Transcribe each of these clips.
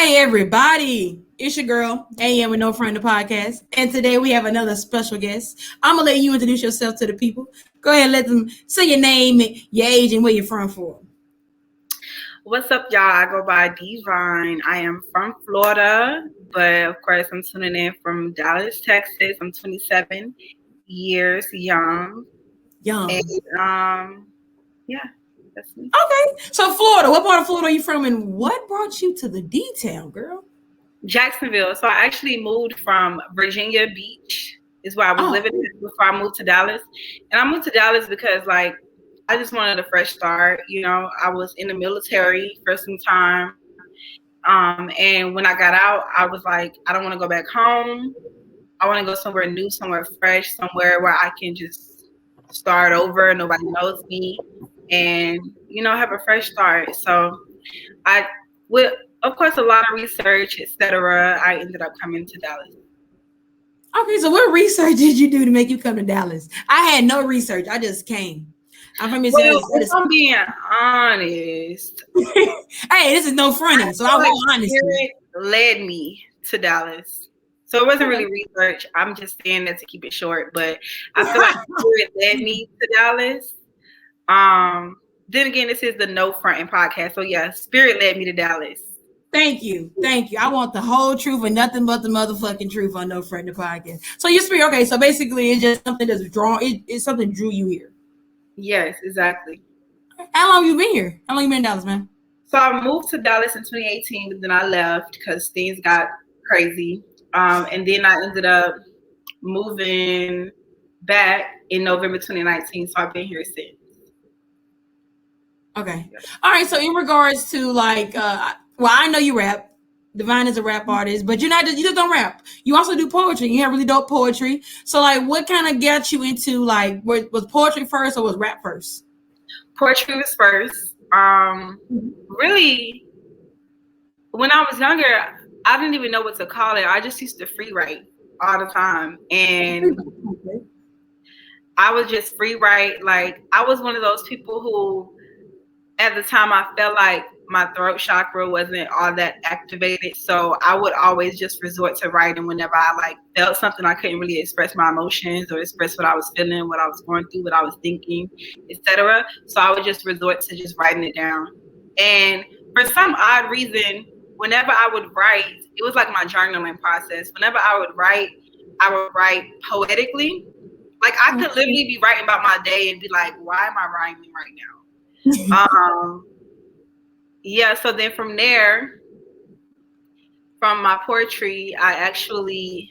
Hey everybody, it's your girl AM with No Friend the Podcast, and today we have another special guest. I'm gonna let you introduce yourself to the people. Go ahead and let them say your name, your age, and where you're from for. What's up, y'all? I go by DeeVine. I am from Florida, but of course I'm tuning in from Dallas, Texas. I'm 27 years young. And yeah, that's me. Okay, so Florida. What part of Florida are you from, and what brought you to the D-Town, girl? Jacksonville. So I actually moved from Virginia Beach, is where I was living before I moved to Dallas. And I moved to Dallas because I just wanted a fresh start. You know, I was in the military for some time. And when I got out, I was like, I don't want to go back home. I want to go somewhere new, somewhere fresh, somewhere where I can just start over. Nobody knows me and, have a fresh start. So with, of course, a lot of research, etc., I ended up coming to Dallas. Okay, so what research did you do to make you come to Dallas? I had no research. I just came. I'm from if I'm being honest. Hey, this is no fronting, so I was honest. Spirit led me to Dallas. So it wasn't really research. I'm just saying that to keep it short, but I feel like Spirit led me to Dallas. Then again, this is the No Fronting Podcast. So yeah, Spirit led me to Dallas. Thank you. I want the whole truth and nothing but the motherfucking truth on No Fronting Podcast. So your Spirit, okay, so basically it's just something that's drawn, it's something drew you here. Yes, exactly. How long you been here? How long you been in Dallas, man? So I moved to Dallas in 2018, but then I left because things got crazy. And then I ended up moving back in November 2019. So I've been here since. Okay. All right. So in regards to I know you rap. DeeVine is a rap artist, but you just don't rap. You also do poetry. You have really dope poetry. So what kind of got you into was poetry first or was rap first? Poetry was first. Really, when I was younger, I didn't even know what to call it. I just used to free write all the time, and I would just free write. I was one of those people who, at the time, I felt like my throat chakra wasn't all that activated, so I would always just resort to writing whenever I felt something I couldn't really express my emotions or express what I was feeling, what I was going through, what I was thinking, etc. So I would just resort to just writing it down. And for some odd reason, whenever I would write, it was like my journaling process. Whenever I would write poetically. I could literally be writing about my day and be like, why am I rhyming right now? Yeah, so then from there, from my poetry, I actually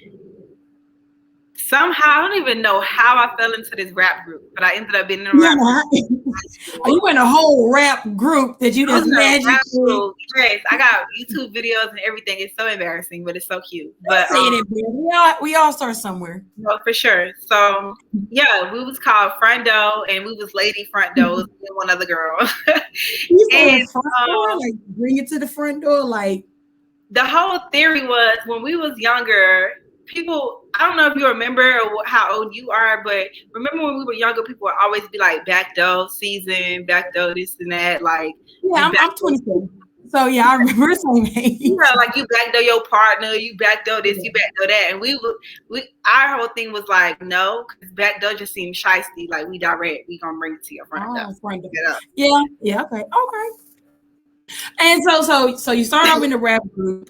somehow, I don't even know how I fell into this rap group, but I ended up being in a rap group. You in a whole rap group that you just magically. Yes, I got YouTube videos and everything. It's so embarrassing, but it's so cute. But we all start somewhere. No, for sure. So yeah, we was called Frontdoe, and we was Lady Frontdoe and one other girl. And bring it to the front door. The whole theory was when we was younger. People, I don't know if you remember or how old you are, but remember when we were younger, people would always be like, backdoor season, backdoor this and that. I'm 27. So yeah, I remember saying you backdoor your partner, you backdoor this, you backdoor that. And our whole thing was no, because backdoor just seemed shiesty. We direct, we gonna bring it to your front door. Yeah, okay. And so you started off in the rap group.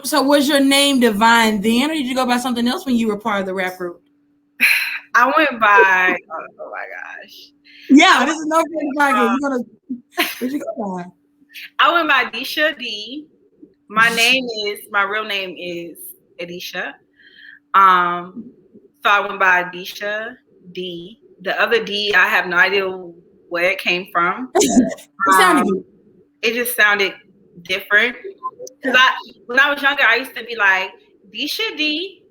So was your name DeeVine then, or did you go by something else when you were part of the rap group? I went by, oh my gosh. Yeah, this is no good. Where'd you go by? I went by Deesha D. My real name is Edisha. So I went by Deesha D. The other D, I have no idea where it came from. It just sounded different. Because when I was younger, I used to be like, Deesha D.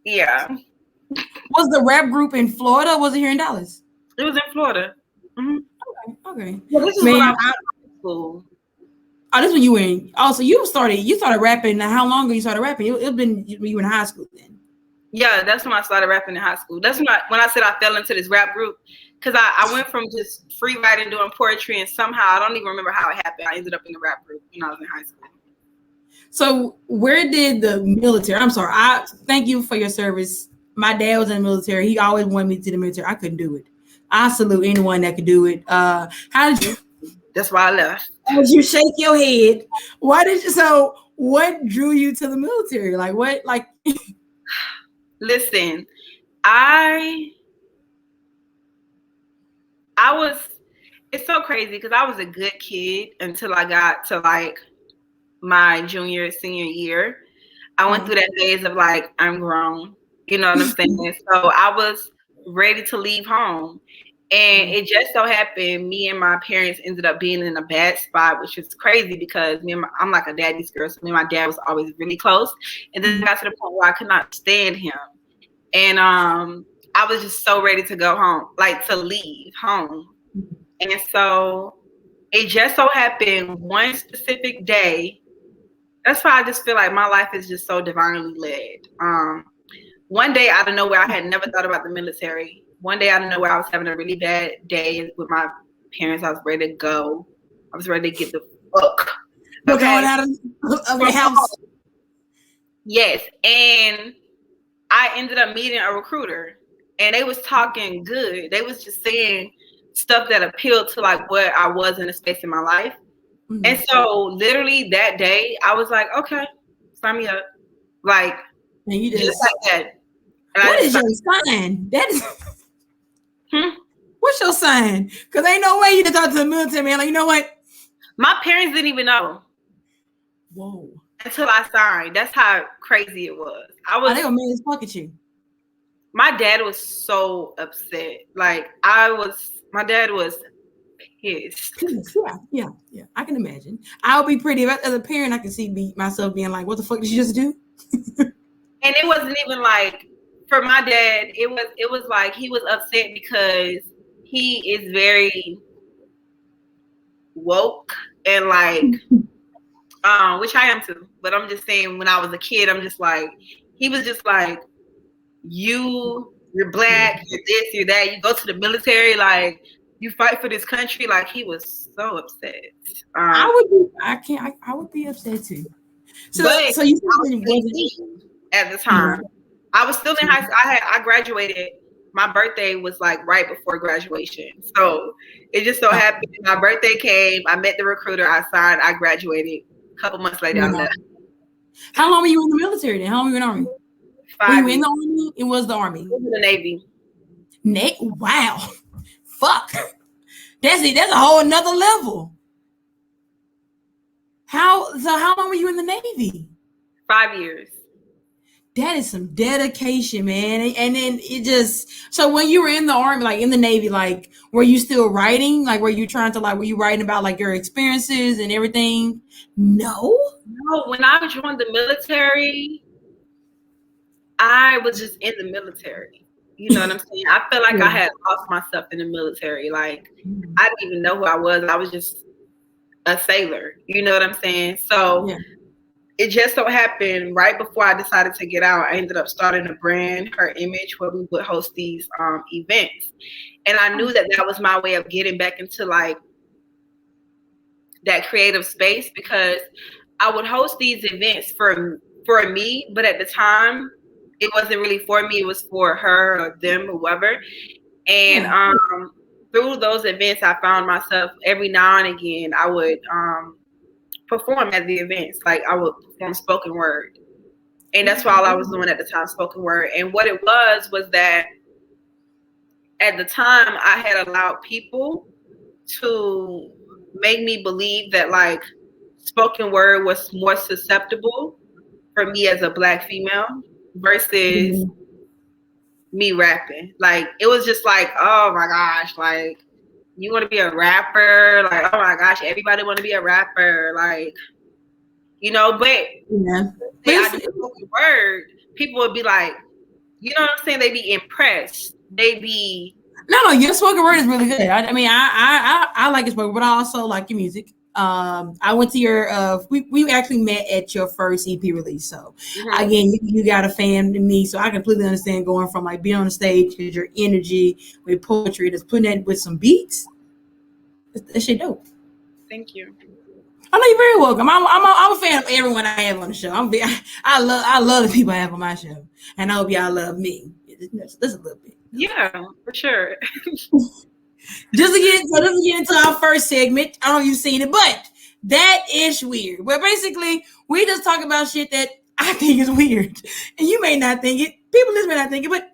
Yeah. Was the rap group in Florida or was it here in Dallas? It was in Florida. Mm-hmm. Okay. Well, this is when I was in school. Oh, this is when you were in. Oh, so you started rapping. Now, how long ago you started rapping? It been you were in high school then. Yeah, that's when I started rapping in high school. That's when I said I fell into this rap group, because I went from just free writing, doing poetry, and somehow, I don't even remember how it happened, I ended up in the rap group when I was in high school. So where did the military, I'm sorry, I thank you for your service. My dad was in the military. He always wanted me to the military. I couldn't do it. I salute anyone that could do it. How did you? That's why I left. How did you shake your head? Why did you? So what drew you to the military? Like what? Like, listen, I was. It's so crazy because I was a good kid until I got to like my junior, senior year. I went through that phase of like, I'm grown. You know what I'm saying? So I was ready to leave home. And it just so happened, me and my parents ended up being in a bad spot, which is crazy because I'm like a daddy's girl. So me and my dad was always really close. And then it got to the point where I could not stand him. And I was just so ready to go home, like to leave home. And so it just so happened one specific day. That's why I just feel like my life is just so divinely led. One day out of nowhere, I had never thought about the military. One day out of nowhere, I was having a really bad day with my parents. I was ready to go. I was ready to get the fuck. Okay. Going out of your house. Yes. And I ended up meeting a recruiter, and they was talking good. They was just saying stuff that appealed to like what I was in a space in my life. Mm-hmm. And so literally that day, I was like, okay, sign me up. Like, and you just like that. And what is your sign? That is What's your sign? Because ain't no way you to talk to the military, man. Like, you know what? My parents didn't even know. Whoa. Until I signed. That's how crazy it was. They were mad as fuck at you. My dad was so upset. Like, my dad was pissed. Yeah. I can imagine. I'll be pretty. As a parent, I can see myself being like, what the fuck did you just do? And it wasn't even like, for my dad, it was like he was upset because he is very woke and like, which I am too. But I'm just saying, when I was a kid, I'm just like, he was just like, you're black, you're this, you're that, you go to the military, like you fight for this country. Like, he was so upset. I would be upset too. So you said at the time. I was still in high school. I graduated. My birthday was like right before graduation. So it just so happened my birthday came. I met the recruiter. I signed. I graduated. A couple months later, I left. How long were you in the military then? How long were you in the Army? 5 years. Were you in the Army? It was the Army. It was in the Navy. Wow. Fuck. That's it. That's a whole another level. How long were you in the Navy? 5 years. That is some dedication, man. And then so when you were in the Army, like in the Navy, like, were you still writing? Like, were you writing about like your experiences and everything? No, when I joined the military, I was just in the military. You know what I'm saying? I felt like I had lost myself in the military. Like, I didn't even know who I was. I was just a sailor. You know what I'm saying? So it just so happened right before I decided to get out, I ended up starting a brand, Her Image, where we would host these events. And I knew that was my way of getting back into like that creative space, because I would host these events for me, but at the time it wasn't really for me. It was for her or them, whoever. And through those events, I found myself every now and again, I would perform at the events. Like, I would perform spoken word, and that's all I was doing at the time, spoken word. And what it was that at the time I had allowed people to make me believe that like spoken word was more susceptible for me as a Black female versus me rapping. Like, it was just like, oh my gosh, like, you want to be a rapper? Like, oh my gosh, everybody want to be a rapper. Like, you know, but I do spoken word, people would be like, you know what I'm saying? They'd be impressed. They'd be no, your spoken word is really good. I mean, I like your spoken, but I also like your music. I went to your we actually met at your first EP release. So again, you got a fan in me, so I completely understand going from like being on the stage because your energy with poetry, just putting that with some beats. That shit dope. Thank you. I know you're very welcome. I'm a fan of everyone I have on the show. I love the people I have on my show, and I hope y'all love me. Just a little bit. Yeah, for sure. Just to get into our first segment. I don't know if you've seen it, but that is weird. Where basically we just talk about shit that I think is weird, and you may not think it. People listening may not think it, but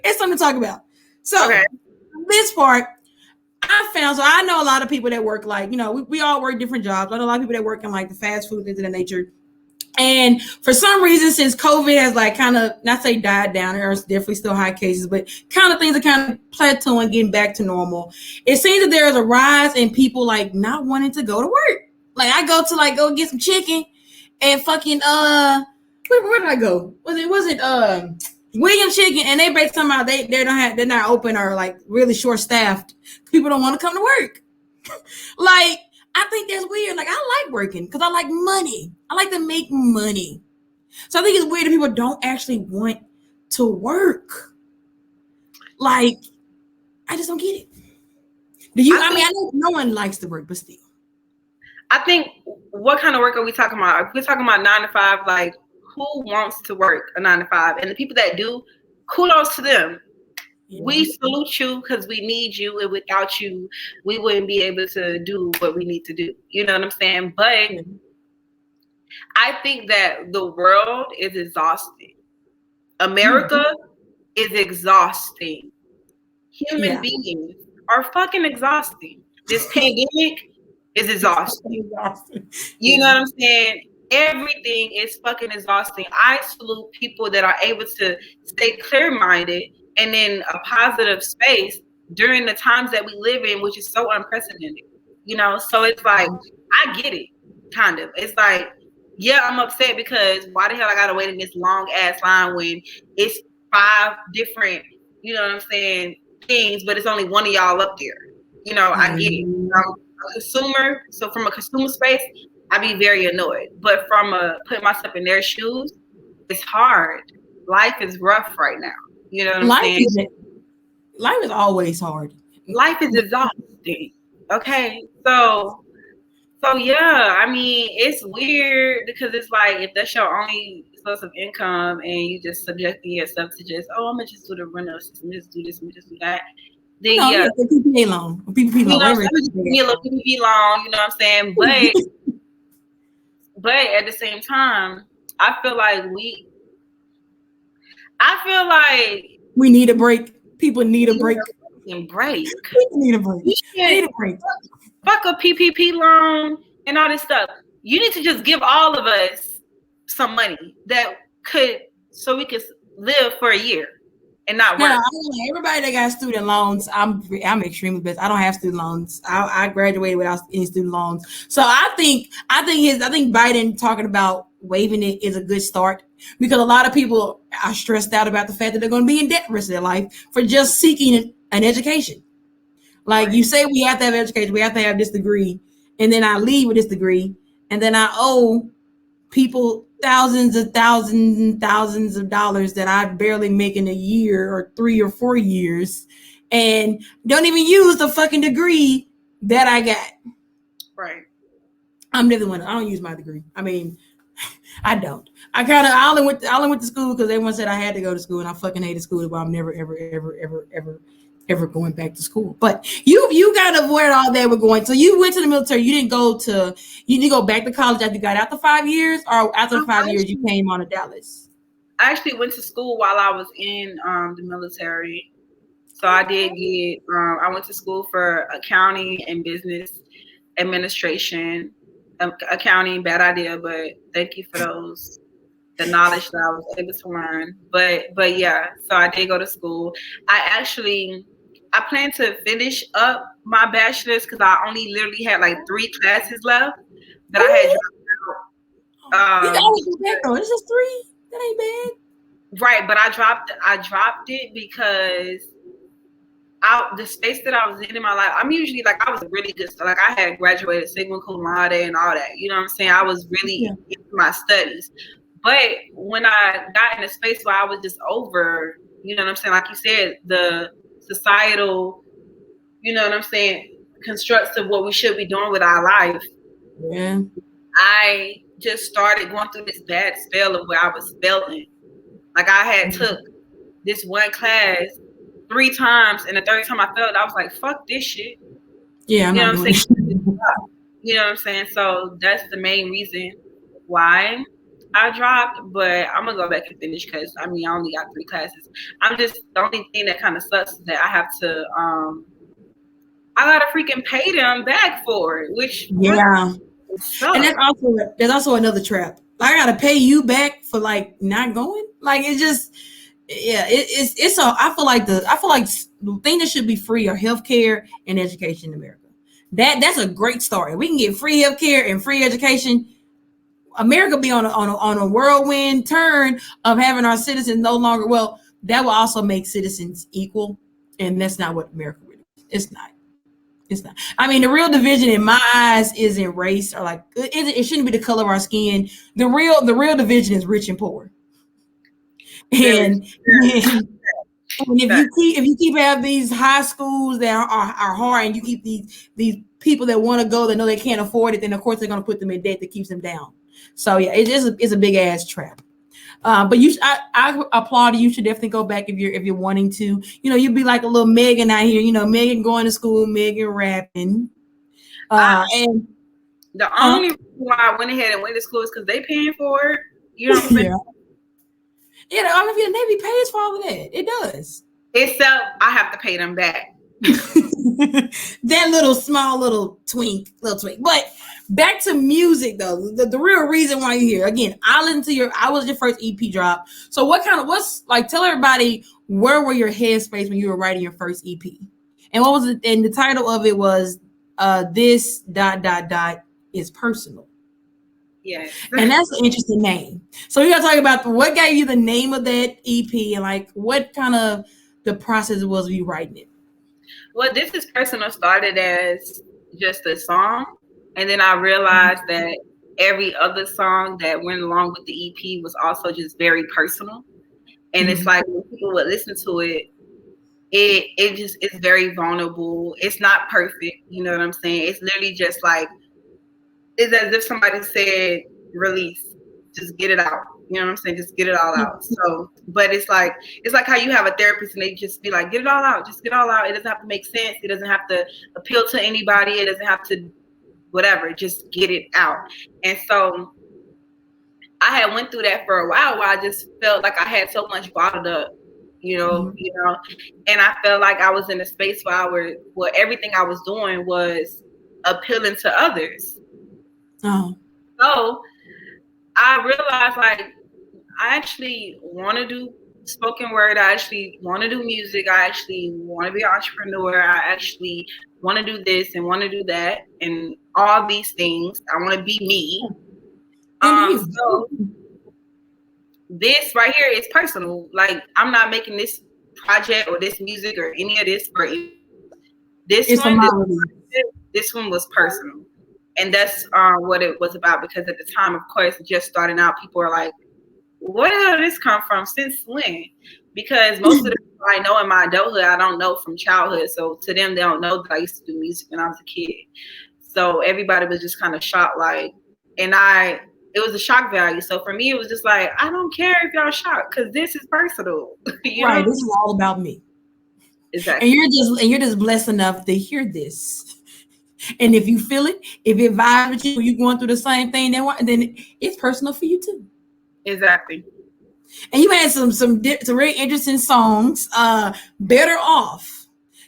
it's something to talk about. So this part. I found, so I know a lot of people that work like, we all work different jobs. I know a lot of people that work in like the fast food, things of that nature. And for some reason, since COVID has like kind of, not say died down, there's definitely still high cases, but kind of things are kind of plateauing, getting back to normal. It seems that there is a rise in people like not wanting to go to work. Like I go to go get some chicken and fucking, where did I go? Was it William Chicken, and they basically talking about they're not open or like really short staffed. People don't want to come to work. Like I think that's weird. Like I like working because I like money. I like to make money. So I think it's weird that people don't actually want to work. Like I just don't get it. Do you? I know no one likes to work, but still. I think what kind of work are we talking about? If we're talking about 9 to 5, like. Who wants to work a 9 to 5? And the people that do, kudos to them. Yeah. We salute you because we need you, and without you, we wouldn't be able to do what we need to do. You know what I'm saying? But I think that the world is exhausting. America is exhausting. Human beings are fucking exhausting. This pandemic is exhausting. You know what I'm saying? Everything is fucking exhausting. I salute people that are able to stay clear-minded and in a positive space during the times that we live in, which is so unprecedented. So it's like, I get it, kind of. It's like, yeah, I'm upset because why the hell I gotta wait in this long ass line when it's 5 different, you know what I'm saying, things, but it's only one of y'all up there. I get it. I'm a consumer, so from a consumer space, I be very annoyed. But from putting myself in their shoes, it's hard. Life is rough right now. You know what I'm saying? Life is always hard. Life is exhausting. Okay, so yeah, I mean, it's weird because it's like if that's your only source of income and you just subjecting yourself to just, I'm gonna just do the rental system, just do this, just do that. Then the PPP loan, PPP loan, me a little PPP loan. You know what I'm saying? But at the same time, I feel like we need a break. People need a break. Break. People need a break. Need a break. Fuck a PPP loan and all this stuff. You need to just give all of us some money so we could live for a year and not work. Everybody that got student loans, I'm extremely blessed. I don't have student loans. I graduated without any student loans. So I think Biden talking about waiving it is a good start because a lot of people are stressed out about the fact that they're going to be in debt the rest of their life for just seeking an education. Like you say, we have to have education, we have to have this degree, and then I leave with this degree, and then I owe people thousands of dollars that I barely make in a year or 3 or 4 years, and don't even use the fucking degree that I got. Right. I'm never one. I don't use my degree. I mean, I don't. I only went to school because everyone said I had to go to school, and I fucking hated school. But I'm never ever going back to school. But you got to avoid all that. We're going. So you went to the military. You didn't go back to college after you got out the 5 years, or after the 5 years you came on to Dallas. I actually went to school while I was in the military. So I did get. I went to school for accounting and business administration. Accounting, bad idea, but thank you for the knowledge that I was able to learn. But yeah, so I did go to school. I plan to finish up my bachelor's because I only literally had like 3 classes left that I had dropped out. You can always go back though. It's just 3. That ain't bad. Right, but I dropped it because the space that I was in my life, I'm usually like, I was really good. Like I had graduated Sigma Cum Laude and all that. You know what I'm saying? I was really into my studies. But when I got in a space where I was just over, you know what I'm saying? Like you said, the societal, you know what I'm saying, constructs of what we should be doing with our life. Yeah. I just started going through this bad spell of where I was failing. Like I had took this one class 3 times, and the third time I failed, I was like, fuck this shit. Yeah, I'm you know not what I'm doing saying? it. You know what I'm saying? So that's the main reason why I dropped, but I'm gonna go back and finish because I mean I only got 3 classes. I'm just, the only thing that kind of sucks is that I have to I gotta freaking pay them back for it, which Yeah. sucks. And that's also another trap. I gotta pay you back for like not going. Like it's just, yeah. It's a. I feel like the thing that should be free are healthcare and education in America. That's a great start. If we can get free healthcare and free education, America be on a whirlwind turn of having our citizens no longer. Well, that will also make citizens equal, and that's not what America really is. It's not. It's not. I mean, the real division in my eyes isn't race or like it shouldn't be the color of our skin. The real division is rich and poor. And, and if you keep have these high schools that are hard, and you keep these people that want to go that know they can't afford it, then of course they're going to put them in debt that keeps them down. So yeah, it's a big ass trap. But I applaud you. You should definitely go back if you're wanting to. You know, you'd be like a little Megan out here. You know, Megan going to school, Megan rapping. And the only reason why I went ahead and went to school is because they paying for it. You know what I'm saying? Yeah, I mean, the Navy pays for all of that. It does. Except I have to pay them back. That little twink. But back to music though. The real reason why you're here. Again, I was your first EP drop. So what's like, tell everybody where were your headspace when you were writing your first EP? And what was it? And the title of it was this ... is personal. Yes. And that's an interesting name. So we gotta talk about what gave you the name of that EP and like what kind of the process was of you writing it. Well, This Is Personal started as just a song, and then I realized that every other song that went along with the EP was also just very personal. And it's like when people would listen to it, it just is very vulnerable. It's not perfect, you know what I'm saying? It's literally just like, it's as if somebody said, release, just get it out. You know what I'm saying? Just get it all out. So, but it's like how you have a therapist and they just be like, get it all out. Just get it all out. It doesn't have to make sense. It doesn't have to appeal to anybody. It doesn't have to whatever. Just get it out. And so I had went through that for a while where I just felt like I had so much bottled up, you know, and I felt like I was in a space where everything I was doing was appealing to others. Oh. So I realized like I actually want to do spoken word. I actually want to do music. I actually want to be an entrepreneur. I actually want to do this and want to do that and all these things. I want to be me. So this right here is personal. Like I'm not making this project or this music or any of this for this one was personal. And that's what it was about, because at the time, of course, just starting out, people are like, where the hell did this come from? Since when? Because most of the people I know in my adulthood, I don't know from childhood. So to them, they don't know that I used to do music when I was a kid. So everybody was just kind of shocked, like, and it was a shock value. So for me, it was just like, I don't care if y'all shocked, because this is personal. Right, this is all about me. Exactly. And you're just blessed enough to hear this. And if you feel it, if it vibes with you, you're going through the same thing, then it's personal for you too. Exactly. And you had some very interesting songs. Better Off.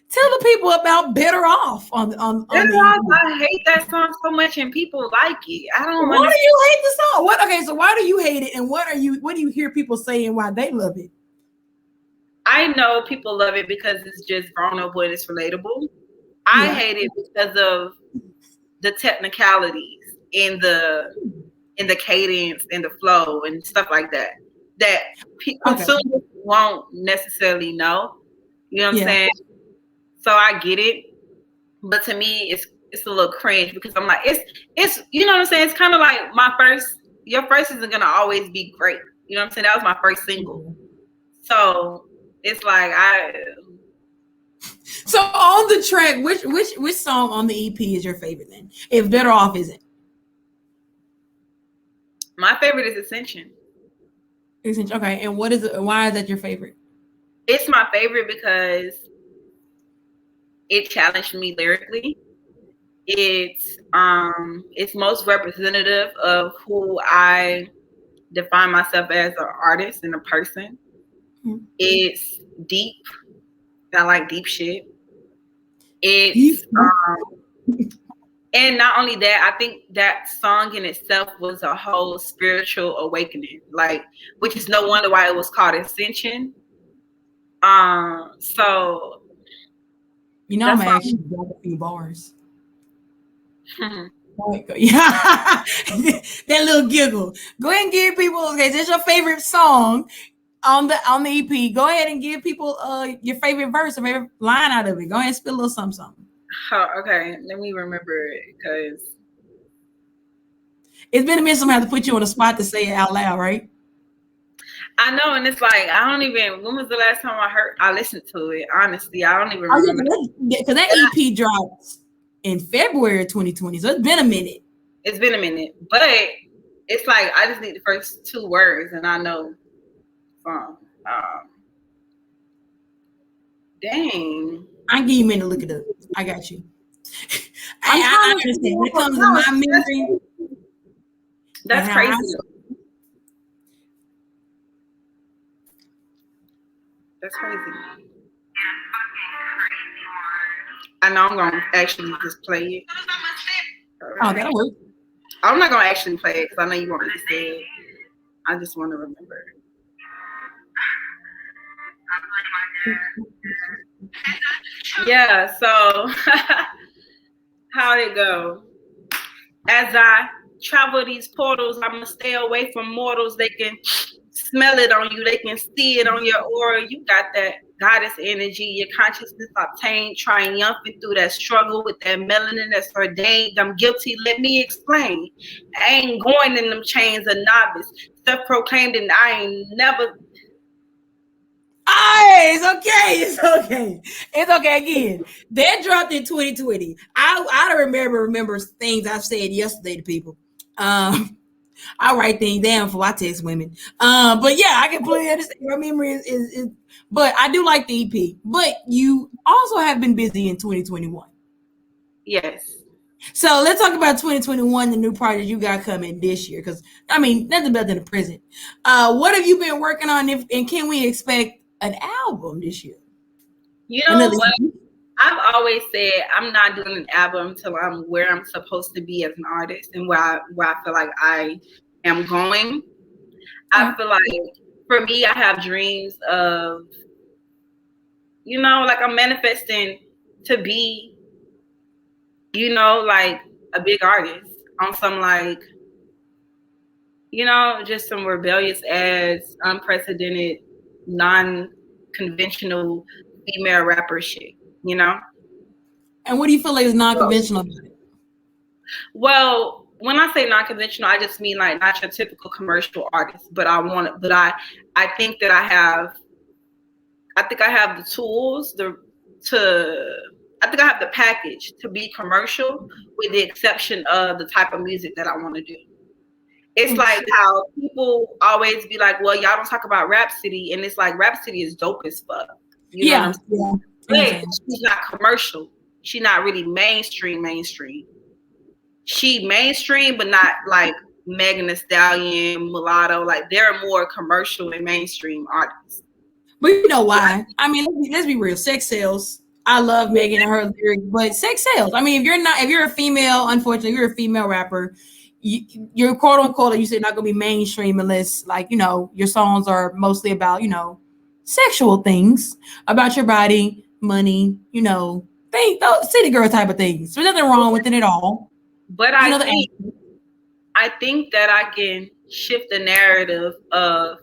Tell the people about Better Off on Better Off. I hate that song so much, and people like it. I don't. Why do you hate the song? What? Okay, so why do you hate it, and what do you hear people saying why they love it? I know people love it because it's just vulnerable and it's relatable. I hate it because of the technicalities in the cadence and the flow and stuff like that consumers won't necessarily know. You know what I'm saying? So I get it. But to me, it's a little cringe because I'm like, it's you know what I'm saying? It's kind of like your first isn't gonna always be great. You know what I'm saying? That was my first single. So it's like So on the track, which song on the EP is your favorite then? If Better Off isn't. My favorite is Ascension. Okay, and why is that your favorite? It's my favorite because it challenged me lyrically. It's most representative of who I define myself as an artist and a person. Mm-hmm. It's deep. I like deep shit. It's and not only that, I think that song in itself was a whole spiritual awakening, like, which is no wonder why it was called Ascension. So you know, I'm actually got a few bars. Yeah, that little giggle. Go ahead and give people. Okay, this is your favorite song on the EP. Go ahead and give people your favorite verse or favorite line out of it. Go ahead and spit a little something. Oh, okay, let me remember it because it's been a minute. Somebody have to put you on the spot to say it out loud, right? I know, and it's like I don't even. When was the last time I listened to it? Honestly, I don't even remember. Because that EP dropped in February of 2020, so it's been a minute. It's been a minute, but it's like I just need the first two words, and I know. Dang. I give you a minute to look it up. I got you. I understand. When it comes to my memory, that's crazy. That's crazy. I know I'm gonna actually just play it. Oh, that'll work. I'm not gonna actually play it because I know you want me to say it. I just want to remember. Yeah, so how'd it go? As I travel these portals, I'm gonna stay away from mortals. They can smell it on you, they can see it on your aura. You got that goddess energy, your consciousness obtained, triumphant through that struggle with that melanin that's ordained. I'm guilty, let me explain. I ain't going in them chains of novice, self-proclaimed, and I ain't never. It's okay. Again, that dropped in 2020. I remember things I've said yesterday to people. I write things down before I text women. But yeah, I completely understand. My memory is but I do like the EP. But you also have been busy in 2021. Yes. So let's talk about 2021, the new project you got coming this year. Because I mean, nothing better than the present. What have you been working on, and can we expect an album this year? You know what? I've always said I'm not doing an album until I'm where I'm supposed to be as an artist and where I feel like I am going. I feel like for me, I have dreams of, like I'm manifesting to be, like a big artist on some like, just some rebellious ass, unprecedented, non-conventional female rapper shit, And what do you feel like is non-conventional about it? Well, when I say non-conventional, I just mean like not your typical commercial artist, but I think that I have the tools, I think I have the package to be commercial with the exception of the type of music that I want to do. It's like how people always be like, well, y'all don't talk about Rhapsody. And it's like, Rhapsody is dope as fuck. You know what I'm saying? But she's not commercial. She's not really mainstream. She mainstream, but not like Megan Thee Stallion, Mulatto. Like they're more commercial and mainstream artists. But you know why? I mean, let's be real. Sex sells. I love Megan and her lyrics, but sex sells. I mean, if you're a female, unfortunately, you're a female rapper. You're quote unquote, like you said, not gonna be mainstream unless, like, your songs are mostly about, sexual things, about your body, money, those city girl type of things. There's nothing wrong with it at all. But I think that I can shift the narrative of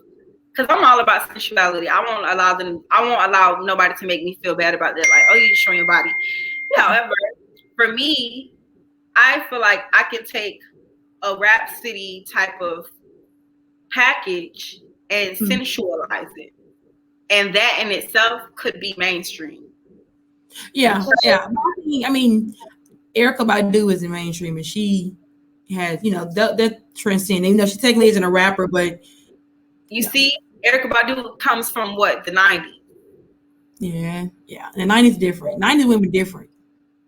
because I'm all about sensuality. I won't allow nobody to make me feel bad about that. Like, oh, you're just showing your body. However, for me, I feel like I can take a Rhapsody type of package and sensualize it, and that in itself could be mainstream. Yeah. I mean, Erykah Badu is in mainstream, and she has, that transcend. Even though she technically isn't a rapper, but you see, Erykah Badu comes from what, the 90s. Yeah. The 90s different. 90s women different.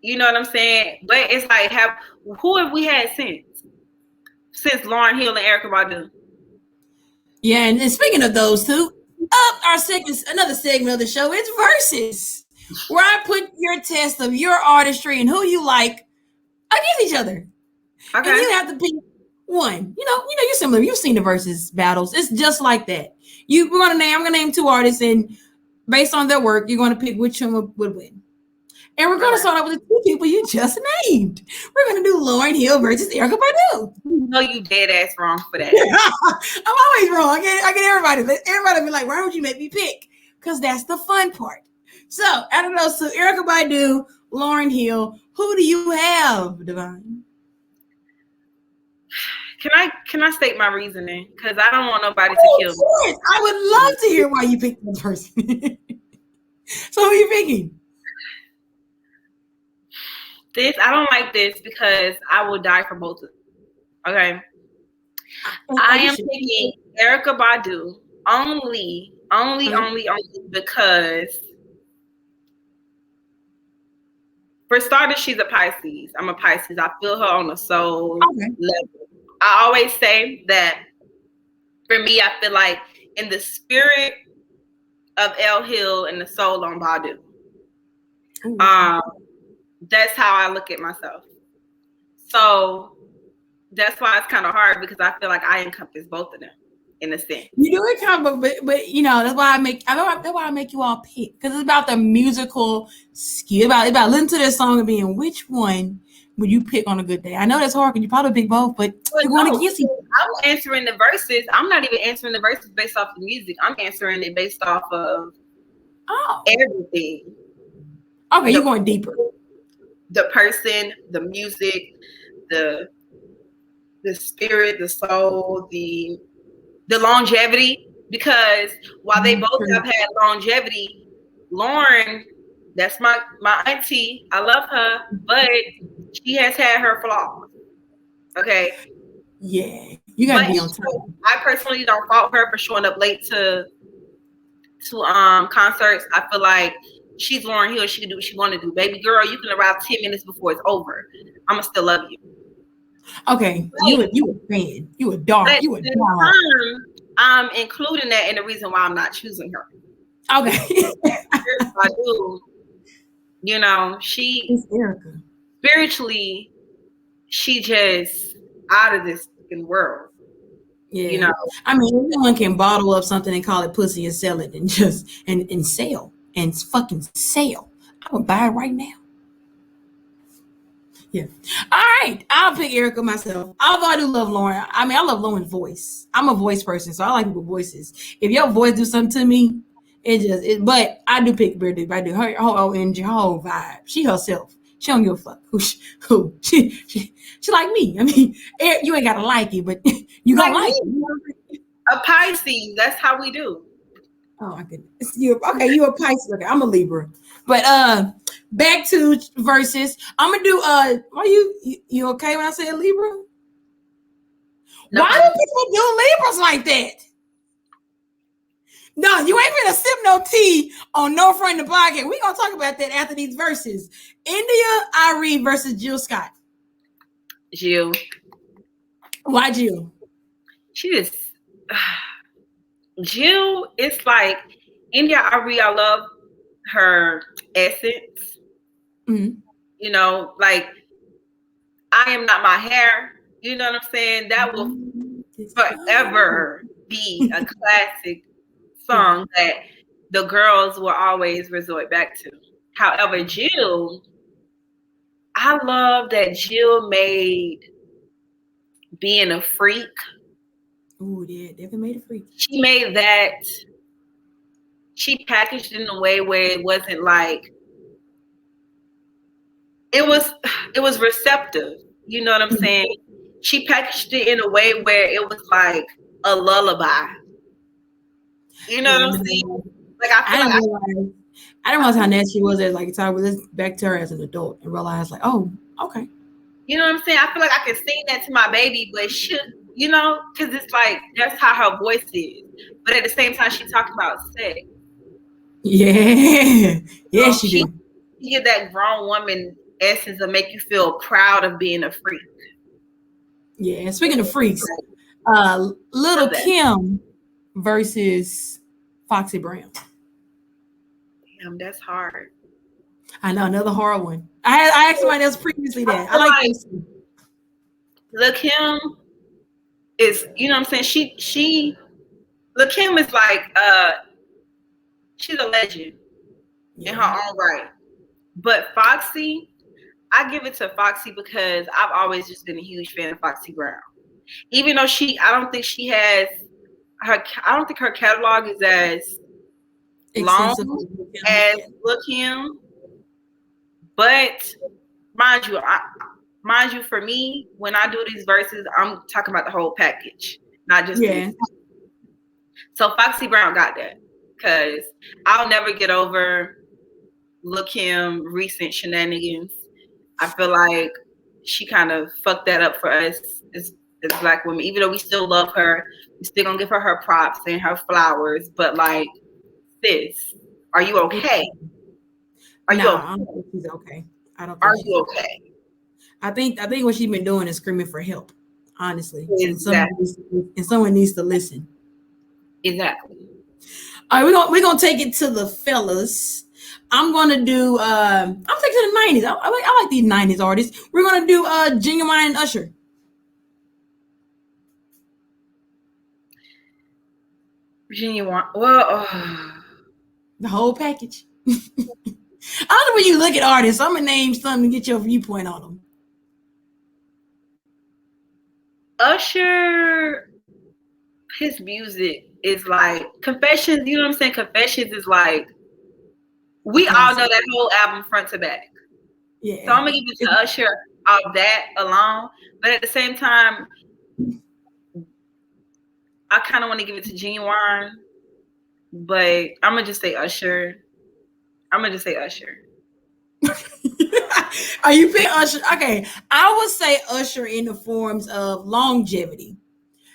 You know what I'm saying? But it's like, who have we had since Lauryn Hill and Erykah Badu? Yeah, and speaking of those two, another segment of the show, it's Versus, where I put your test of your artistry and who you like against each other. Okay. And you have to pick one. You're similar. You've seen the Versus battles. It's just like that. I'm gonna name two artists, and based on their work, you're gonna pick which one would win. And we're going to start out with the two people you just named. We're going to do Lauryn Hill versus Erykah Badu. No, you dead ass wrong for that. I'm always wrong. I get everybody. Everybody be like, why would you make me pick? Because that's the fun part. So, out of those two, Erykah Badu, Lauryn Hill, who do you have, DeeVine? Can I state my reasoning? Because I don't want nobody to kill me. I would love to hear why you picked this person. So, who are you picking? I don't like this because I will die for both of them. Okay. I am picking Erykah Badu only because, for starters, she's a Pisces. I'm a Pisces. I feel her on the soul level. I always say that for me, I feel like in the spirit of L Hill and the soul on Badu. That's how I look at myself. So that's why it's kind of hard, because I feel like I encompass both of them in a sense. You do encompass, but that's why I make you all pick, because it's about the musical skill, about listening to this song and being which one would you pick on a good day. I know that's hard because you probably pick both, but you're going against each other. I'm answering the verses. I'm not even answering the verses based off the music. I'm answering it based off of everything. Okay, you're going deeper. The person, the music, the spirit, the soul, the longevity. Because while they both have had longevity, Lauryn, that's my auntie. I love her, but she has had her flaws. Okay. Yeah, you gotta be on time. I personally don't fault her for showing up late to concerts. I feel like she's Lauryn Hill. She can do what she want to do. Baby girl, you can arrive 10 minutes before it's over. I'ma still love you. Okay, you a fan. You a dog. You a dog. I'm including that in the reason why I'm not choosing her. Okay. I do. She's Erykah. Spiritually, she just out of this fucking world. Yeah. I mean, anyone can bottle up something and call it pussy and sell it and just and sell and fucking sell. I would buy it right now. Yeah. All right. I'll pick Erykah myself. Although I do love Lauryn. I mean, I love Lauryn's voice. I'm a voice person, so I like people's voices. If your voice do something to me, but I do pick Badu. I do her whole energy, her whole vibe. She herself. She don't give a fuck who she like me. I mean, you ain't gotta like it, but you gonna like it. A Pisces, that's how we do. Oh my goodness. You're a Pisces. Okay, I'm a Libra. But back to verses. I'm gonna do are you okay when I say a Libra? No. Why do people do Libras like that? No, you ain't gonna sip no tea on No Friend the Podcast. We're gonna talk about that after these verses. India Arie versus Jill Scott. Jill. Why Jill? Jill, it's like India Arie, I love her essence. Mm-hmm. Like I Am Not My Hair. You know what I'm saying? That will forever be a classic song that the girls will always resort back to. However, Jill, I love that Jill made being a freak Ooh, yeah, definitely made it freak. She made that. She packaged it in a way where it wasn't like it was receptive. You know what I'm saying? She packaged it in a way where it was like a lullaby. You know what I'm saying? Like I feel I didn't realize how nasty she was as like time was back to her as an adult and realize like, oh, okay. You know what I'm saying? I feel like I can sing that to my baby, but you know, because it's like that's how her voice is. But at the same time, she talked about sex. Yeah, yeah, she did. She get that grown woman essence to make you feel proud of being a freak. Yeah, speaking of freaks, Lil Kim versus Foxy Brown. Damn, that's hard. I know, another hard one. I asked somebody else previously that. I like this. Lil Kim is, you know what I'm saying? Lil Kim is like she's a legend in her own right. But Foxy, I give it to Foxy because I've always just been a huge fan of Foxy Brown. Even though I don't think her catalog is as long as Lil Kim. But mind you, for me, when I do these verses, I'm talking about the whole package, not just this. So Foxy Brown got that because I'll never get over Lil Kim recent shenanigans. I feel like she kind of fucked that up for us as Black women. Even though we still love her, we still gonna give her props and her flowers. But like, sis, are you okay? I don't think she's okay. I don't. Are you okay? I think what she's been doing is screaming for help. Honestly, exactly. And someone needs to listen. Exactly. All right, we're gonna take it to the fellas. I'm gonna do. I'm taking to the 90s. I like these 90s artists. We're gonna do Genuine and Usher. Genuine. Well, the whole package. I don't know when you look at artists. I'm gonna name something to get your viewpoint on them. Usher, his music is like Confessions. You know what I'm saying? Confessions is like we all know that whole album front to back. Yeah. So I'm gonna give it to Usher off that alone. But at the same time, I kind of want to give it to Genuine. But I'm gonna just say Usher. Are you picking Usher? Okay, I would say Usher in the forms of longevity.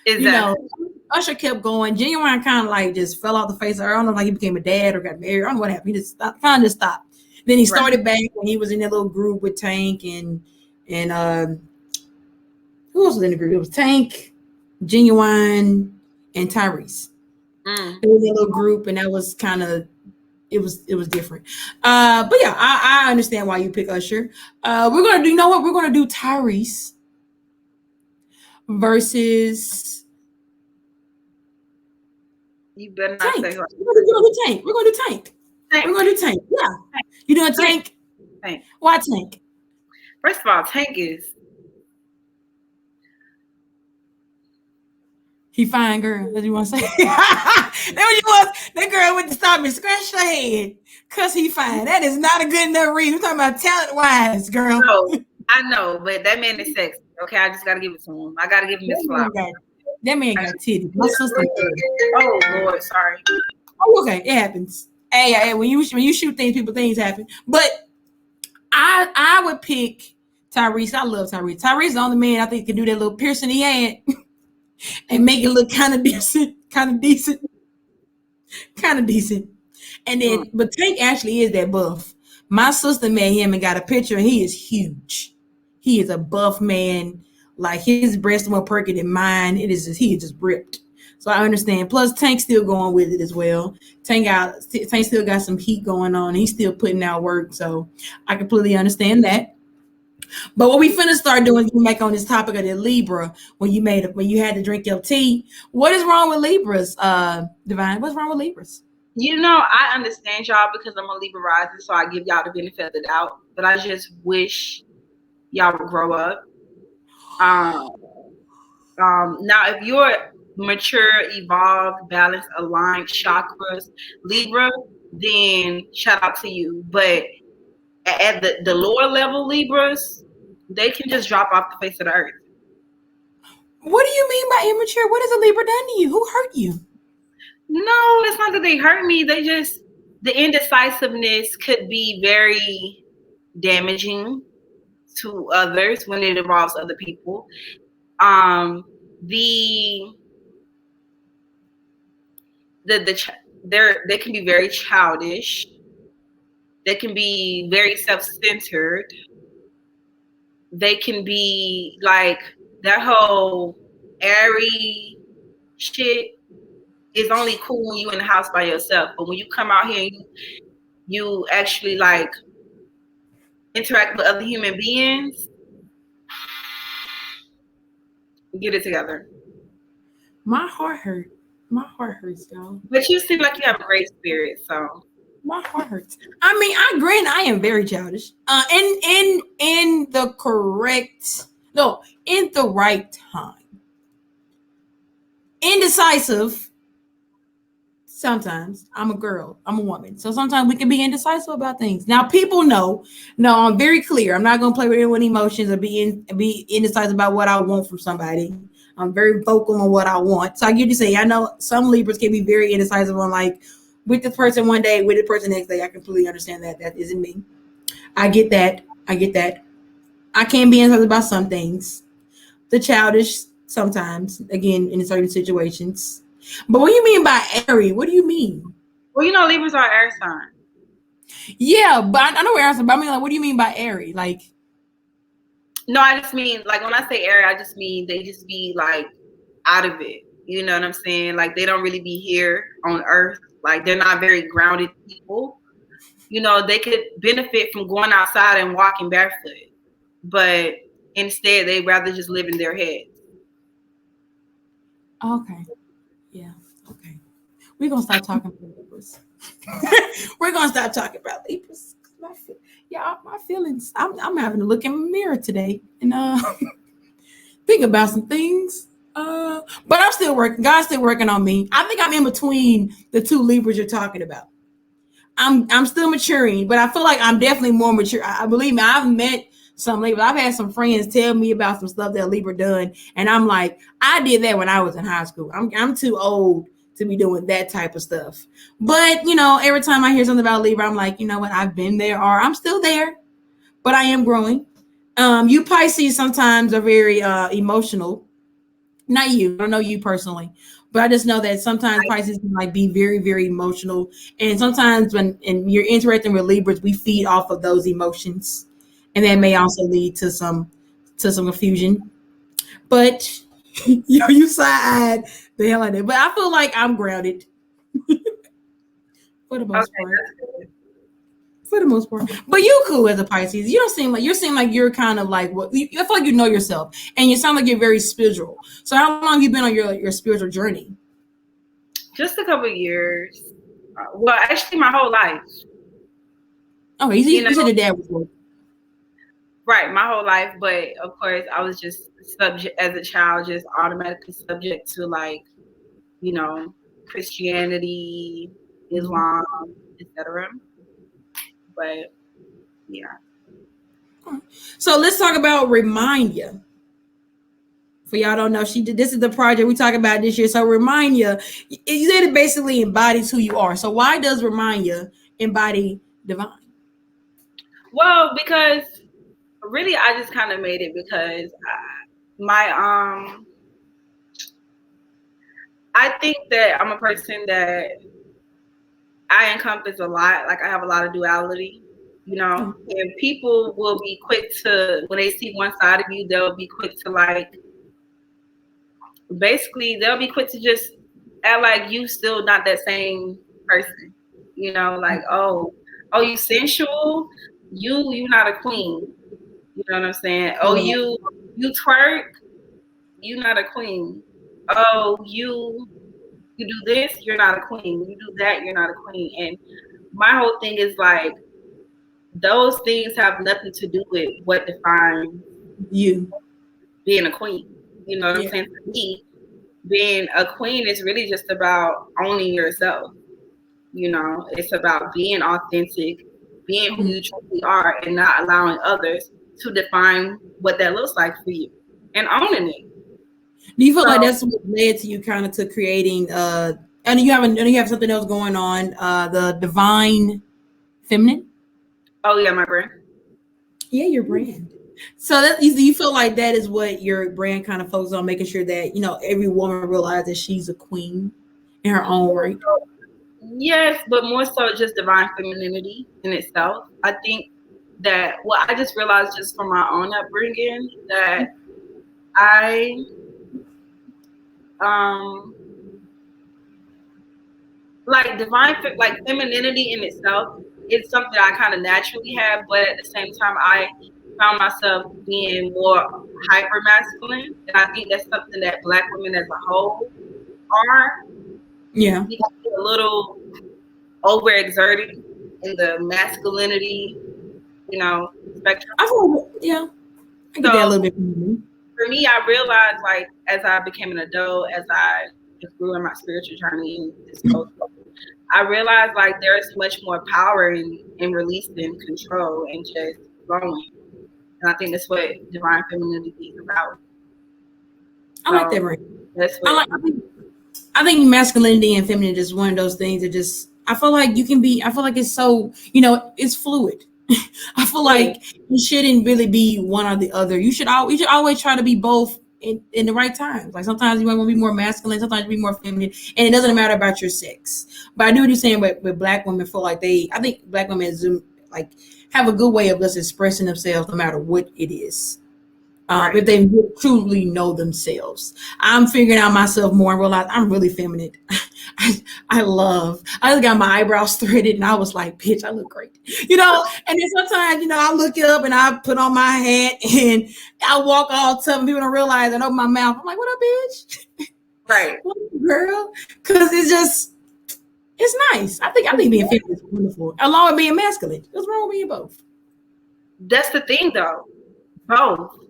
Exactly. You know, Usher kept going. Genuine kind of like just fell off the face of the earth. I don't know, like he became a dad or got married. I don't know what happened. He just kind of stopped. Then he started back when he was in that little group with Tank and who else was in the group? It was Tank, Genuine, and Tyrese. It was a little group, and that was kind of it was different. But yeah, I understand why you pick Usher. We're gonna do. You know what? We're gonna do Tyrese versus. You better not Tank. say We're gonna do Tank. We're gonna do Tank. We're gonna do Tank. Yeah. You doing Tank? Tank. Why Tank? First of all, Tank is. He fine, girl. What you want to say? That girl went to stop and scratch her head because he fine. That is not a good enough reason. We're talking about talent-wise, girl. No, I know, but that man is sexy. Okay, I just got to give it to him. I got to give him his flower. That man got titties. My sister. Oh, Lord, sorry. Oh, okay. It happens. Hey, when you shoot things happen. But I would pick Tyrese. I love Tyrese. Tyrese is the only man I think can do that little piercing he had. And make it look kind of decent. And then, but Tank actually is that buff. My sister met him and got a picture, and he is huge. He is a buff man. Like his breast more perky than mine. He is just ripped. So I understand. Plus, Tank's still going with it as well. Tank still got some heat going on. He's still putting out work. So I completely understand that. But what we finna start doing is make on this topic of the Libra when you had to drink your tea. What is wrong with Libras, DeeVine? What's wrong with Libras? You know, I understand y'all because I'm a Libra rising, so I give y'all the benefit of the doubt. But I just wish y'all would grow up. Now, if you're mature, evolved, balanced, aligned chakras, Libra, then shout out to you. But at the lower level Libras, they can just drop off the face of the earth. What do you mean by immature? What has a Libra done to you? Who hurt you? No, it's not that they hurt me. They just, the indecisiveness could be very damaging to others when it involves other people. They can be very childish. They can be very self-centered. They can be like, that whole airy shit is only cool when you in the house by yourself. But when you come out here and you actually like interact with other human beings, get it together. My heart hurt. My heart hurts, y'all. But you seem like you have a great spirit, so my heart hurts. I mean, I grant I am very childish. In the right time. Indecisive. Sometimes I'm a girl. I'm a woman. So sometimes we can be indecisive about things. Now people know. No, I'm very clear. I'm not gonna play with anyone's emotions or be indecisive about what I want from somebody. I'm very vocal on what I want. So I get to say, I know some Libras can be very indecisive on like with this person one day, with the person next day. I completely understand that. That isn't me. I get that. I can be indecisive about some things. The childish sometimes, again, in certain situations. But what do you mean by airy? What do you mean? Well, you know, Libras are air sign. Yeah, but I know air sign, but I mean, like, what do you mean by airy? Like, no, I just mean, like, when I say airy, I just mean they just be, like, out of it. You know what I'm saying? Like, they don't really be here on Earth. Like, they're not very grounded people. You know, they could benefit from going outside and walking barefoot. But instead, they'd rather just live in their heads. Okay. Yeah. Okay. We're going to stop talking about Libras. We're going to stop talking about Libras. My feelings. I'm having to look in the mirror today and think about some things. But I'm still working. God's still working on me. I think I'm in between the two Libras you're talking about. I'm still maturing, but I feel like I'm definitely more mature. I believe me, I've met some Libra. I've had some friends tell me about some stuff that Libra done, and I'm like, I did that when I was in high school. I'm too old to be doing that type of stuff. But you know, every time I hear something about Libra, I'm like, you know what? I've been there, or I'm still there, but I am growing. You Pisces sometimes are very emotional. Not you. I don't know you personally, but I just know that sometimes Pisces can like be very, very emotional, and sometimes when you're interacting with Libras, we feed off of those emotions, and that may also lead to some confusion. But you side the hell out of it. But I feel like I'm grounded for the most part. For the most part, but you cool as a Pisces. You don't seem like you're kind of like what I feel like you know yourself, and you sound like you're very spiritual. So how long have you been on your spiritual journey? Just a couple of years. Well, actually, my whole life. Oh, you said your dad was good. Right, my whole life, but of course, I was just subject as a child, just automatically subject to like, you know, Christianity, Islam, etc. But yeah. So let's talk about Remind Ya. For y'all don't know, this is the project we talk about this year. So Remind Ya, you said it basically embodies who you are. So why does Remind Ya embody DeeVine? Well, because really, I just kind of made it because I think that I'm a person that I encompass a lot. Like I have a lot of duality, you know, and people will be quick to, when they see one side of you, they'll be quick to like, basically they'll be quick to just act like you still not that same person, you know, like, oh, you sensual, you not a queen, you know what I'm saying? Oh, you twerk, you not a queen. Oh, you do this, you're not a queen. You do that, you're not a queen. And my whole thing is like, those things have nothing to do with what defines you being a queen. You know what I'm saying? For me, being a queen is really just about owning yourself. You know, it's about being authentic, being who you truly are, and not allowing others to define what that looks like for you, and owning it. Do you feel like that's what led to you kind of to creating and you have something else going on, the DeeVine Feminine? Oh yeah, my brand. Yeah, your brand. So that you feel like that is what your brand kind of focuses on, making sure that, you know, every woman realizes she's a queen in her own right. Yes, but more so just divine femininity in itself. I think that I just realized just from my own upbringing that I like like femininity in itself is something I kind of naturally have, but at the same time I found myself being more hyper masculine, and I think that's something that Black women as a whole are. Yeah, We get a little overexerted in the masculinity, you know, spectrum. I feel yeah, I get that a little bit. For me, I realized, like, as I became an adult, as I just grew in my spiritual journey and this whole stuff, I realized like there's much more power in releasing control and just flowing. And I think that's what divine femininity is about. I like that right. That's what I think masculinity and femininity is one of those things that just, I feel like you can be, I feel like it's so, you know, it's fluid. I feel like you shouldn't really be one or the other. You should always try to be both in the right times. Like sometimes you might want to be more masculine, sometimes you be more feminine, and it doesn't matter about your sex. But I do what you're saying with Black women. Feel like I think Black women like have a good way of just expressing themselves no matter what it is. If they truly know themselves. I'm figuring out myself more and realize I'm really feminine. I just got my eyebrows threaded and I was like, bitch, I look great. You know, and then sometimes, you know, I look up and I put on my hat and I walk all tough and people don't realize and open my mouth. I'm like, what up, bitch? Right. What up, girl? Because it's nice. I think being feminine is wonderful. Along with being masculine. What's wrong with being both? That's the thing though. Both.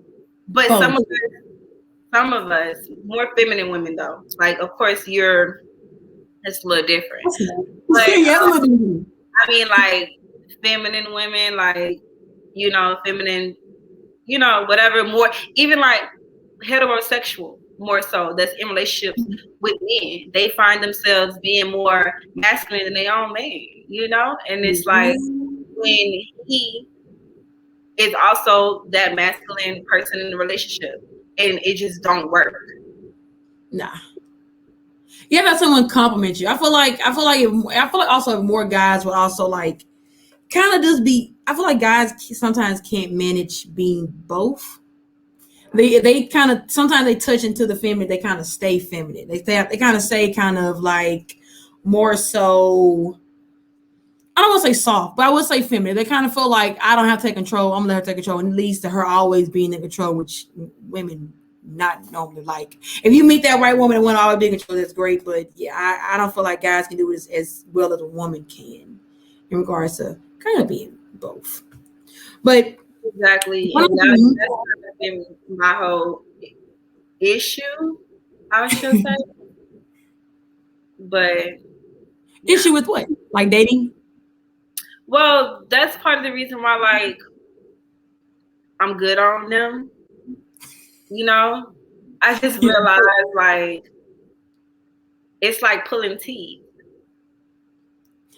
But some of us, more feminine women though. Like, of course, it's a little different. But I mean, like feminine women, like, you know, feminine, you know, whatever. More, even like heterosexual, more so. That's in relationships with men. They find themselves being more masculine than their own man. You know, and it's like when he is also that masculine person in the relationship, and it just don't work. Nah. You have to have someone compliment you. I feel like also more guys would also like kind of just be. I feel like guys sometimes can't manage being both. They kind of sometimes they touch into the feminine. They kind of stay feminine. They kind of stay kind of like more so. I don't want to say soft, but I would say feminine. They kind of feel like I don't have to take control. I'm gonna let her take control, and it leads to her always being in control, which women not normally like. If you meet that right woman and want to always be in control, that's great. But yeah, I don't feel like guys can do it as well as a woman can in regards to kind of being both. But exactly, and that's kind of been my whole issue, I should say. But issue with what? Like dating? Well, that's part of the reason why, like, I'm good on them. You know, I just realized, like, it's like pulling teeth.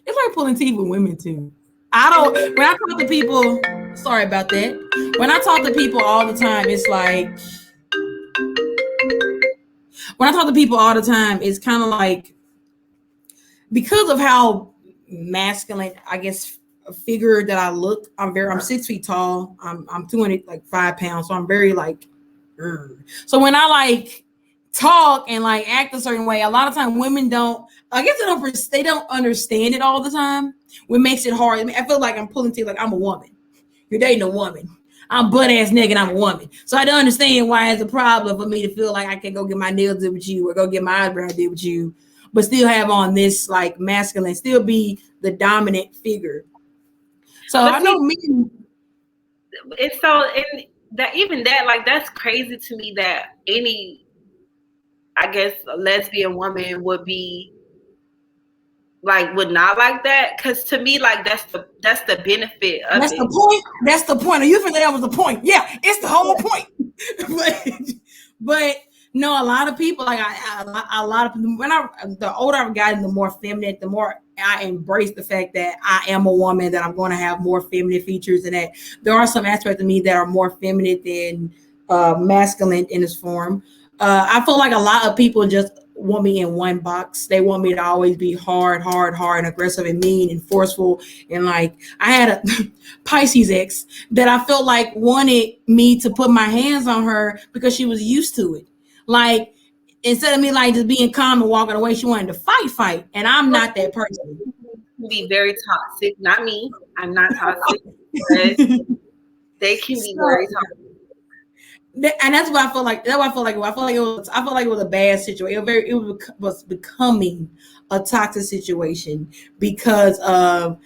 It's like pulling teeth with women too. When I talk to people, sorry about that. When I talk to people all the time, it's like, when I talk to people all the time, it's kind of like, because of how masculine, I guess, figure that I look, I'm 6 feet tall. I'm 205 pounds. So I'm very like, so when I like talk and like act a certain way, a lot of times women don't, I guess they don't understand it all the time, what makes it hard. I mean, I feel like I'm pulling teeth, like I'm a woman. You're dating a woman. I'm butt ass nigga and I'm a woman. So I don't understand why it's a problem for me to feel like I can go get my nails did with you or go get my eyebrows did with you, but still have on this like masculine, still be the dominant figure. So I know me. It's so, and that even that, like, that's crazy to me that I guess a lesbian woman would be like, would not like that, because to me, like, that's the benefit of That's it. the point. That's the point. You think that was the point? Yeah, it's the whole point. but no, a lot of people like a lot of people. The older I've gotten, the more feminine, the more I embrace the fact that I am a woman, that I'm going to have more feminine features, and that there are some aspects of me that are more feminine than masculine in its form. I feel like a lot of people just want me in one box. They want me to always be hard, and aggressive and mean and forceful. And like I had a Pisces ex that I felt like wanted me to put my hands on her because she was used to it. Like instead of me like just being calm and walking away, she wanted to fight. And I'm not that person. Be very toxic. Not me. I'm not toxic. But they can be very toxic. And that's what I feel like. That's what I feel like. I feel like it was a bad situation. It was becoming a toxic situation because of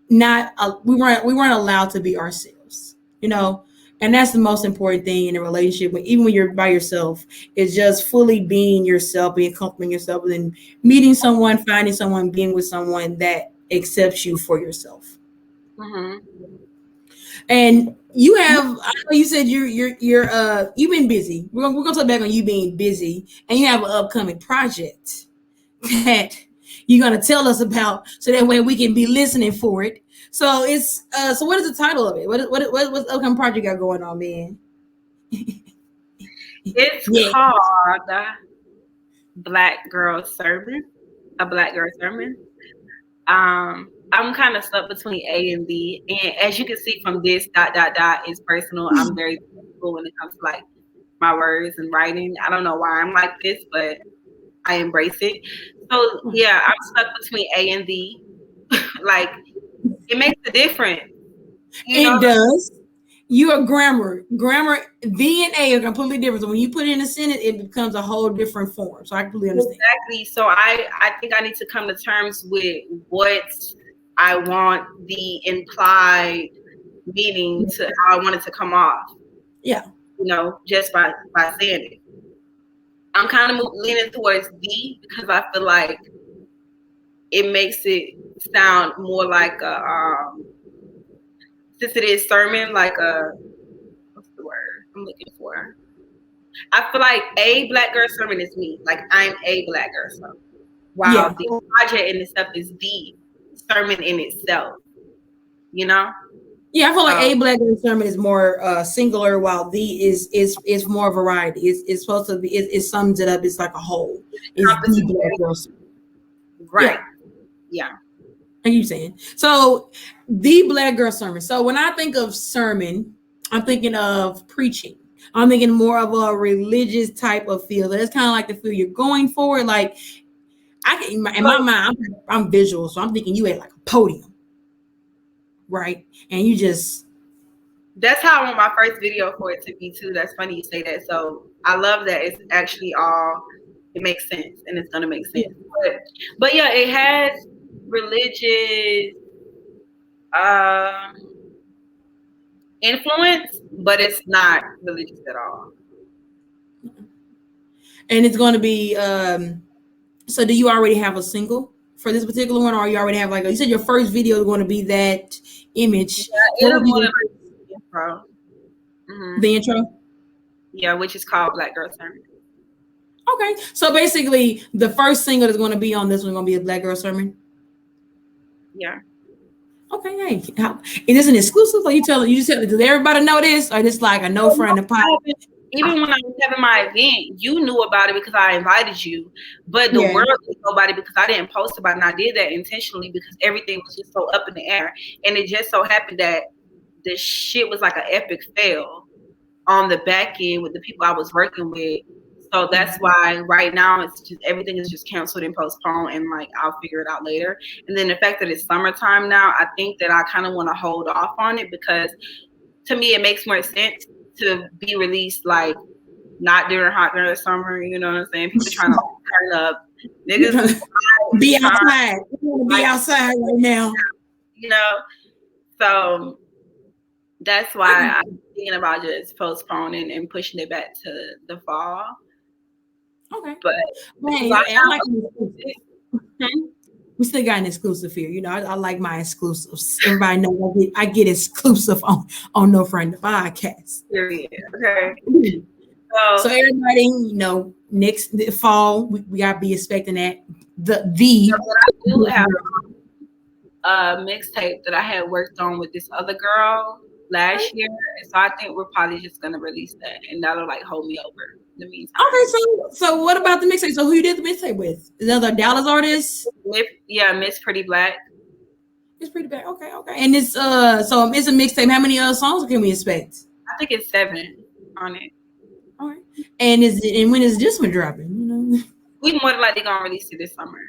we weren't allowed to be ourselves, you know. And that's the most important thing in a relationship. Even when you're by yourself, is just fully being yourself, being comfortable in yourself, and then meeting someone, finding someone, being with someone that accepts you for yourself. Mm-hmm. And you have, I know you said you've been busy. We're gonna talk back on you being busy, and you have an upcoming project that you're gonna tell us about, so that way we can be listening for it. So it's so what is the title of it? What's the upcoming project you got going on, man? It's called Black Girl Sermon. A Black Girl Sermon. I'm kind of stuck between A and B, and as you can see from this ... is personal. I'm very personal when it comes to like my words and writing. I don't know why I'm like this, but I embrace it. So yeah, I'm stuck between A and B. Like it makes a difference. It does. Your grammar, V and A are completely different. So when you put it in a sentence, it becomes a whole different form. So I completely understand. Exactly. So I think I need to come to terms with what I want the implied meaning to how I want it to come off. Yeah. You know, just by saying it. I'm kind of leaning towards D because I feel like it makes it sound more like a since it is sermon, like a what's the word I'm looking for? I feel like a Black Girl Sermon is me. Like I'm a Black Girl Sermon. While the project in itself is the sermon in itself. You know? Yeah, I feel like a Black Girl Sermon is more singular, while the is more variety. It's supposed to be. It sums it up. It's like a whole. It's the Black Girl Sermon. Right. Yeah. Are you saying? So the Black Girl Sermon. So when I think of sermon, I'm thinking of preaching. I'm thinking more of a religious type of feel. That's kind of like the feel you're going for. Like in my mind, I'm visual, so I'm thinking you at like a podium, right? And you just. That's how I want my first video for it to be too. That's funny you say that. So I love that it's actually it makes sense, and it's gonna make sense. But yeah, it has religious influence, but it's not religious at all. And it's going to be so do you already have a single for this particular one, or you already have you said your first video is going to be that image? Yeah, it'll be the intro. Mm-hmm. The intro? Yeah, which is called Black Girl Sermon. Okay, so basically the first single that's going to be on this one is going to be a Black Girl Sermon. Yeah. Okay, hey, is this an exclusive? Or you just tell, does everybody know this, or just like a no friend of pop? Even when I was having my event, you knew about it because I invited you, but the world didn't know about it because I didn't post about it. And I did that intentionally because everything was just so up in the air, and it just so happened that the shit was like an epic fail on the back end with the people I was working with. So that's why right now it's just everything is just canceled and postponed, and like I'll figure it out later. And then the fact that it's summertime now, I think that I kind of want to hold off on it because to me it makes more sense to be released like not during hot girl summer. You know what I'm saying? People trying to turn up, niggas be outside. We want to be outside right now. You know, so that's why I'm thinking about just postponing and pushing it back to the fall. Okay. But Man, I like we still got an exclusive here. You know, I like my exclusives. Everybody knows I get exclusive on No Friend podcast. Period. Okay. So everybody, you know, next fall we gotta be expecting that. I do have a mixtape that I had worked on with this other girl last year, so I think we're probably just gonna release that, and that'll like hold me over in the meantime. Okay, so what about the mixtape? So who you did the mixtape with? Is that other Dallas artist? Yeah, Miss Pretty Black. It's Pretty Black. Okay. And it's so it's a mixtape. How many other songs can we expect? I think it's 7 on it. All right. And when is this one dropping? You know, we more than likely gonna release it this summer.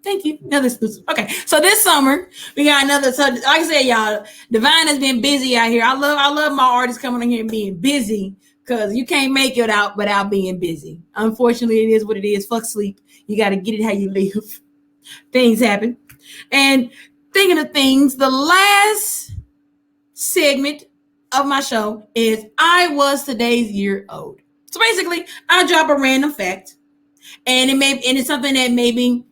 Thank you. Another exclusive. Okay, so this summer we got another. So like I said, y'all, DeeVine has been busy out here. I love my artists coming on here and being busy because you can't make it out without being busy. Unfortunately, it is what it is. Fuck sleep. You got to get it how you live. Things happen. And thinking of things, the last segment of my show is I was today's year old. So basically, I drop a random fact, and it's something that maybe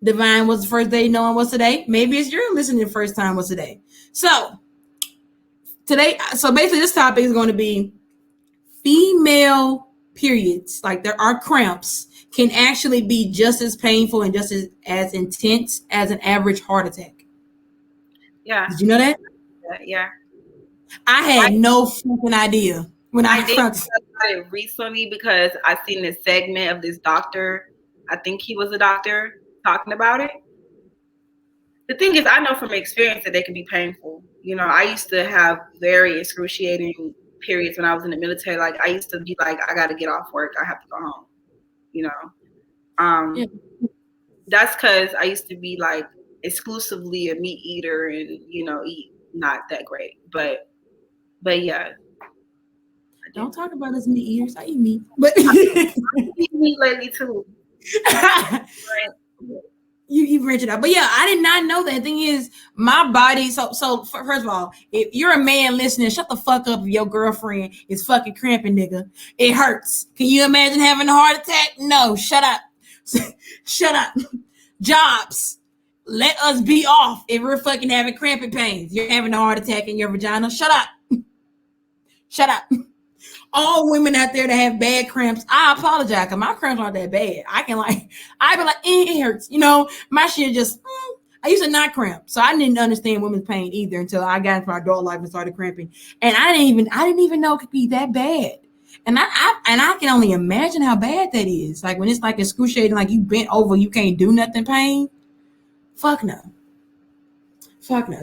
DeeVine was the first day knowing what's today. Maybe it's your listening the first time what's today. So basically this topic is going to be female periods. Like there are cramps can actually be just as painful and just as intense as an average heart attack. Yeah. Did you know that? Yeah. I had no fucking idea when I did it recently because I seen this segment of this doctor. I think he was a doctor talking about it. The thing is, I know from experience that they can be painful. You know, I used to have very excruciating periods when I was in the military. Like I used to be like, I got to get off work. I have to go home. You know, that's because I used to be like exclusively a meat eater and eat not that great. But yeah. Don't talk about us meat eaters. I eat meat, but I eat meat lately too. You branch it out, but yeah, I did not know that. The thing is, my body. So first of all, if you're a man listening, shut the fuck up. If your girlfriend is fucking cramping, nigga, it hurts. Can you imagine having a heart attack? No, shut up, shut up. Jobs, let us be off if we're fucking having cramping pains. You're having a heart attack in your vagina. Shut up, shut up. All women out there that have bad cramps, I apologize because my cramps aren't that bad. I be like, it hurts. You know, my shit just, I used to not cramp. So I didn't understand women's pain either until I got into my adult life and started cramping. And I didn't even know it could be that bad. And I can only imagine how bad that is. Like when it's like excruciating, like you bent over, you can't do nothing pain. Fuck no.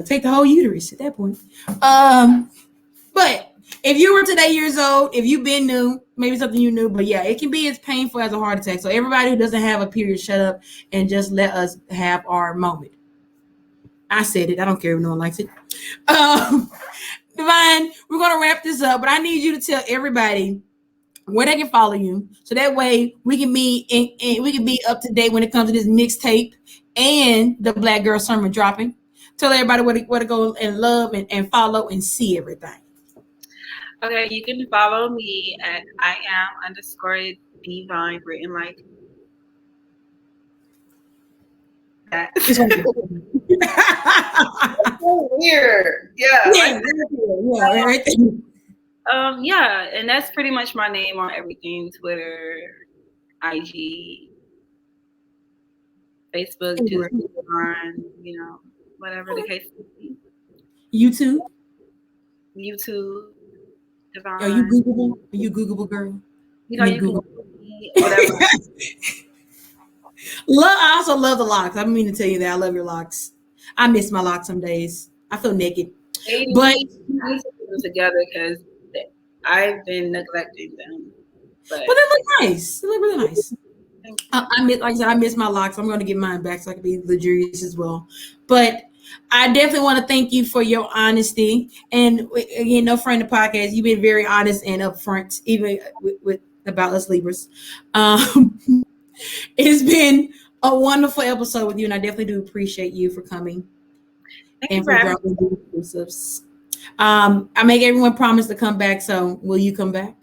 Take the whole uterus at that point. But if you were today years old, if you've been new, maybe something you knew, but yeah, it can be as painful as a heart attack. So everybody who doesn't have a period, shut up and just let us have our moment. I said it. I don't care if no one likes it. DeeVine, we're going to wrap this up, but I need you to tell everybody where they can follow you. So that way we can be up to date when it comes to this mixtape and the Black Girl Sermon dropping. Tell everybody where to go and love and follow and see everything. Okay, you can follow me at @IAM_DeeVine, written like that. It's so weird. Yeah. Right. Yeah, and that's pretty much my name on everything: Twitter, IG, Facebook, just on, whatever the case may be. YouTube. DeeVine. Are you Googleable? Are you Googleable, girl? You Google me, whatever. I also love the locks. I mean to tell you that I love your locks. I miss my locks some days. I feel naked. But we need to put them together because I've been neglecting them. But they look nice. They look really nice. Like I said, I miss my locks. I'm going to get mine back so I can be luxurious as well. But I definitely want to thank you for your honesty. And again, No Friend of Podcast, you've been very honest and upfront, even with about us Libras. It's been a wonderful episode with you, and I definitely do appreciate you for coming and for dropping the exclusives. I make everyone promise to come back, so will you come back?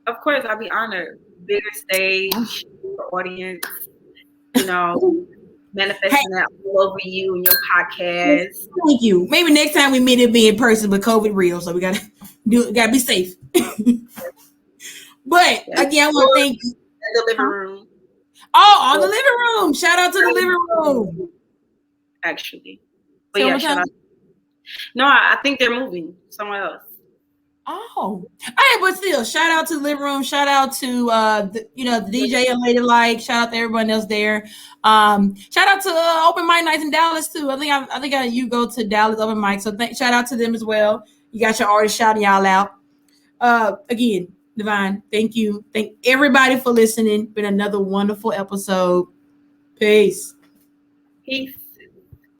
Of course, I'll be honored. Bigger stage, audience, you know, manifesting that all over you and your podcast. Thank you. Maybe next time we meet, it'll be in person, but COVID real, so we gotta be safe. But again, I want to thank you. The living room. Oh, on the living room. Shout out to the living room. Actually, but yeah, shout out. No, I think they're moving somewhere else. Oh, all right, but still, shout out to the living room. Shout out to the DJ and Lady Like. Shout out to everyone else there. Shout out to open mic nights in Dallas too. I think you go to Dallas open mic, so shout out to them as well. You got your artists shouting y'all out. Again, DeeVine, thank you. Thank everybody for listening. Been another wonderful episode. Peace. Peace.